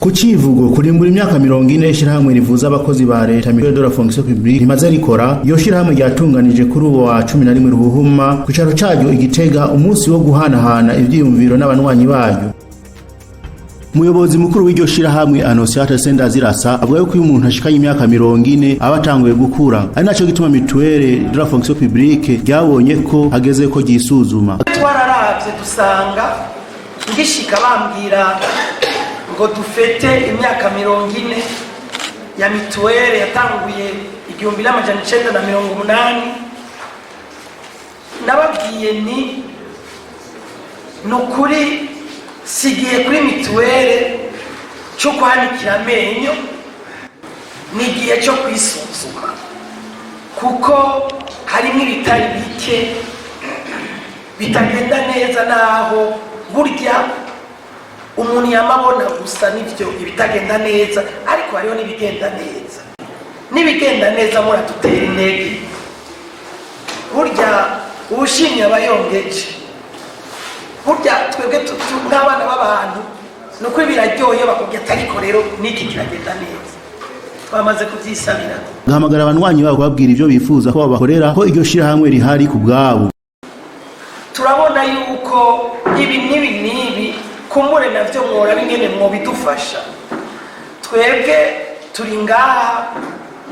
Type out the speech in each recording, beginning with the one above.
Ku civugo kurimbura imyaka 40 ishirahamwe rivuza abakozi ba leta Mutuelle de la fonction publique rimaze rikora iyo shirahamwe ryatunganije kuri uwo wa 11 Ruhuhuma ku caro caryo Igitega umunsi wo guhanahana ivyiyumviro n'abanywanyi baryo. Umuyobozi mukuru w'iryo shirahamwe Annonciate Sendazirasa avuga ko uyu muntu ashikanye imyaka 40 abatanguye gukura ari naco gituma Mutuelle de la fonction publique ryabonye ko hageze ko gisuzuma. Twararavye dusanga ngishika bambwira ngo dufete imyaka 40 ya mituwele yatanguye 1980 nababwiye ni nukuri sigiye kuri mituwele cyo kwanikira amenyo nigiye cyo kwisuzuma kuko harimo ibitari bike bitagenda neza naho burya umuntu yamabona gusa nivyo ibitagenda neza ariko hariho nibigenda neza muratutera intege burya ubushimye abayongeje burya twebwe nk'abana b'abantu nuko biraryoye bakubwira ariko rero niki kiragenda neza twamaze kuvyisabira gahamagara abanywanyi babo babwira ivyo bifuza ko babakorera ko iryo shirahamwe rihari ku bwabo. Turabona yuko nibi kumbure navyo mwora bingene mwobidufasha twebwe turi ngaha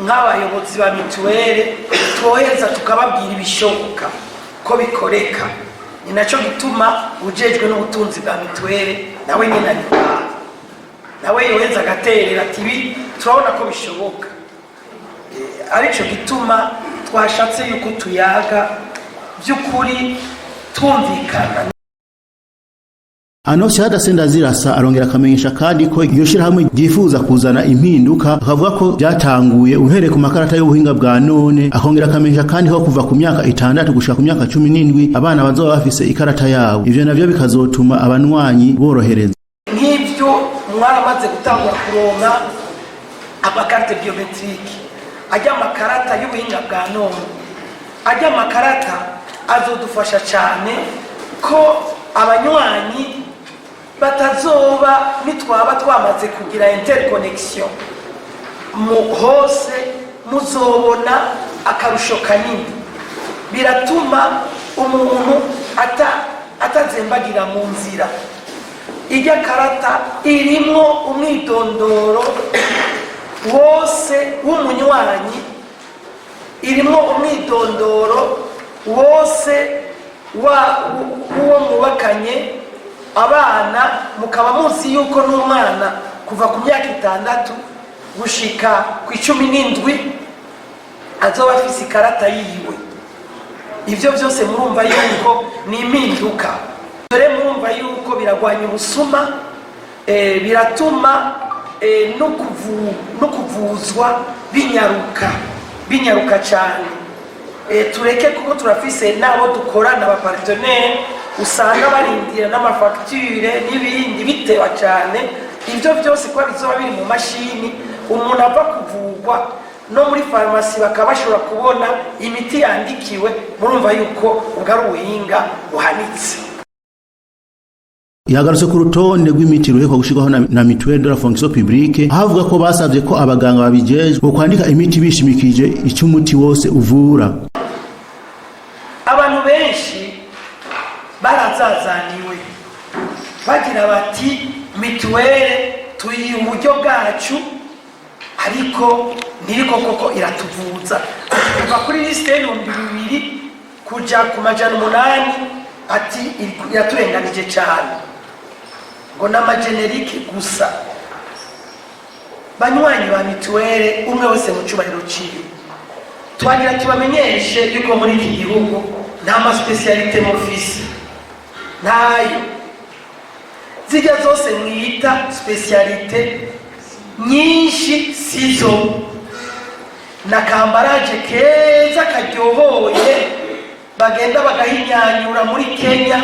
nk'abayobozi ba mituwele twoheza tukababwira ibishoboka ko bikoreka ni naco gituma ujejwe n'ubutunzi bwa mituwele nawe nyene nawe yoheza agaterera ati turabona ko bishoboka arico gituma twashatse yuko tuyaga by'ukuri tumvikana. Annonciate Sendazirasa arongera akamenyesha kandi ko iyo shirahamwe ryifuza kuzana impinduka akavuga ko byatanguye uhereye ku makarata y'ubuhinga bwa none akongera akamenyesha kandi ko kuva ku myaka 6 gushika ku myaka 17 abana bazoba bafise ikarata yabo ivyo navyo bikazotuma abanywanyi borohereza nk'ivyo mwaramaze gutangura kuronka amakarate biometrique ajya makarata y'ubuhinga bwa none ajya makarata azodufasha cyane ko abanywanyi batazoba nitwaba twamaze kugira interconnection hose muzobona akarusho kanini biratuma umuntu atazembagira mu nzira ijya karata irimo umwidondoro wose w'umunywanyi irimo umwidondoro wose uwo mubakanye abana mukaba munsi yuko n'umwana kuva ku myaka 6 gushika ku 17 azoba afise ikarata yiwe ivyo byose murumva yuko ni impinduka dore murumva yuko biragwanya ubusuma biratuma no kuvuzwa binyaruka cyane tureke kuko turafise nabo dukorana aba partenaire usanga barindira n'amafacture n'ibindi bitewa cyane ivyo byose kwa bizoba biri mu mashini umuntu ava kuvugwa no muri farmasi bakabashobora kubona imiti yandikiwe murumva yuko ubwari ubuhinga buhanitse. Yagarutse ku rutonde rw'imiti ruhekwa gushirwaho na Mutuelle de la fonction publique ahavuga ko basavye ko abaganga babijejwe bo kwandika imiti bishimikije icyo umuti wose uvura. Abantu benshi barazazaniwe bagira bati mituwele tuyi uburyo bwacu ariko niriko koko iratuvuza kuva kuri liste y'ibihumbi 2 kuja ku majana 8 ati iraturenganije cyane ngo n'amagenerike gusa banywanyi ba mituwele umwe wese mu cyubahiro ciwe twagira tubamenyeshe yuko muri iki gihugu nta ma specialité mu office nayo zijya zose mwita specialité nyinshi sizo na kambaraje keza karyohoye bagenda bagahinyanyura muri Kenya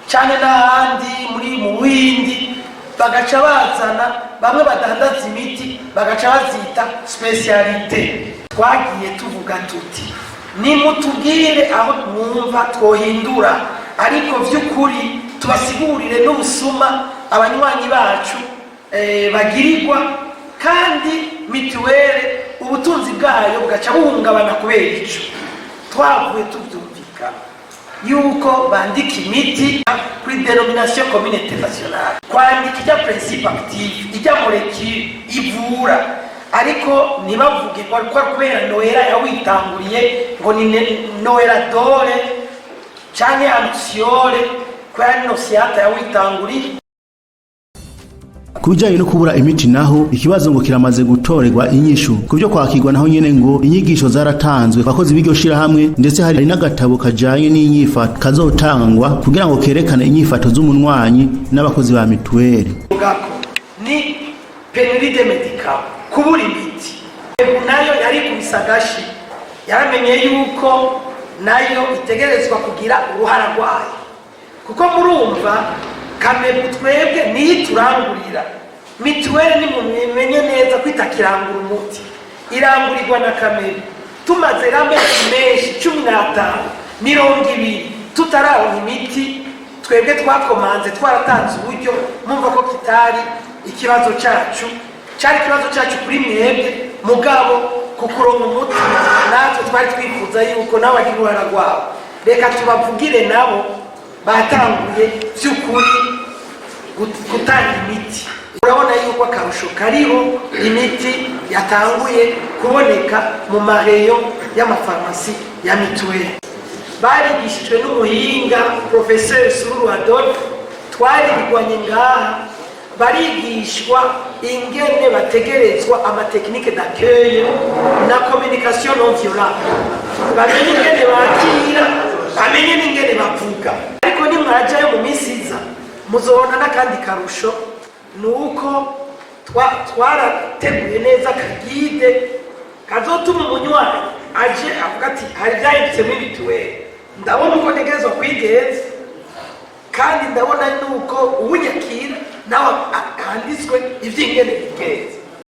cyane n'ahandi muri mu Buhindi bagaca bazana bamwe badandaza imiti bagaca bazita specialité twagiye tuvuga tuti nimutubwire aho mwumva twohindura ariko vy'ukuri tubasigurire n'ubusuma abanywanyi bacu bagirirwa kandi mituweli ubutunzi bwayo bugaca buhungabana kubera ico twavuye tuvyumvikana yuko bandika imiti kuri denomination communauté nationale kwandika ijya principe active ijya molecule ivura ariko ntibavuge ko kubera noera yawitanguriye ngo ni noera dore canke anxiole kubera nosiata yawitanguriye. Kubijanye no kubura imiti naho ikibazo ngo kiramaze gutorerwa inyishu kubyo kwakirwa naho nyene ngo inyigisho zaratanzwe bakozi b'iryo shira hamwe ndetse hari n'agatabo kajanye n'inyifato kazotangwa kugira ngo kerekane inyifato z'umunwanyi n'abakozi ba mituweli. Ni pénurie de médicaments kubura imiti nayo yari kubisagashi yaramenye yuko nayo itegerezwa kugira uruhara rwayo kuko murumva Kamebu twebwe niyi turangurira mituweli ni mumenye neza kwitakirangura umuti irangurirwa na Kamebu tumaze ramezi menshi 15 20 tutararonka imiti twebwe twakomanze twaratanze uburyo mumva ko kitari ikibazo cyacu cyari ikibazo cyacu kuri mwebwe mugabo kukuronka umuti natwe twari twifuza yuko n'abagira uruhara rwabo reka tubavugire nabo batanguye by'ukuri gutanga imiti. Urabona yuko akarusho kariho imiti yatanguye kuboneka mu mareyo y'amafarmasi ya mituweli. Barigishijwe n'umuhinga Professeur Sururu Adolphe twarigwanye ngaha barigishwa ingene bategerezwa amateknike d'accueil na communication non violente bamenye ingene bakira bamenye n'ingene bavuga ariko nimwajayo mu misiza muzobona n'akandi karusho nuko twarateguye neza kagide kazotuma umunywanyi aje avuga ati hari byahindutse muri mituweli ndabona uko ntegerezwa kwigenza kandi ndabona nuko ubunyakira nawe handitswe ivy'ingene bigenza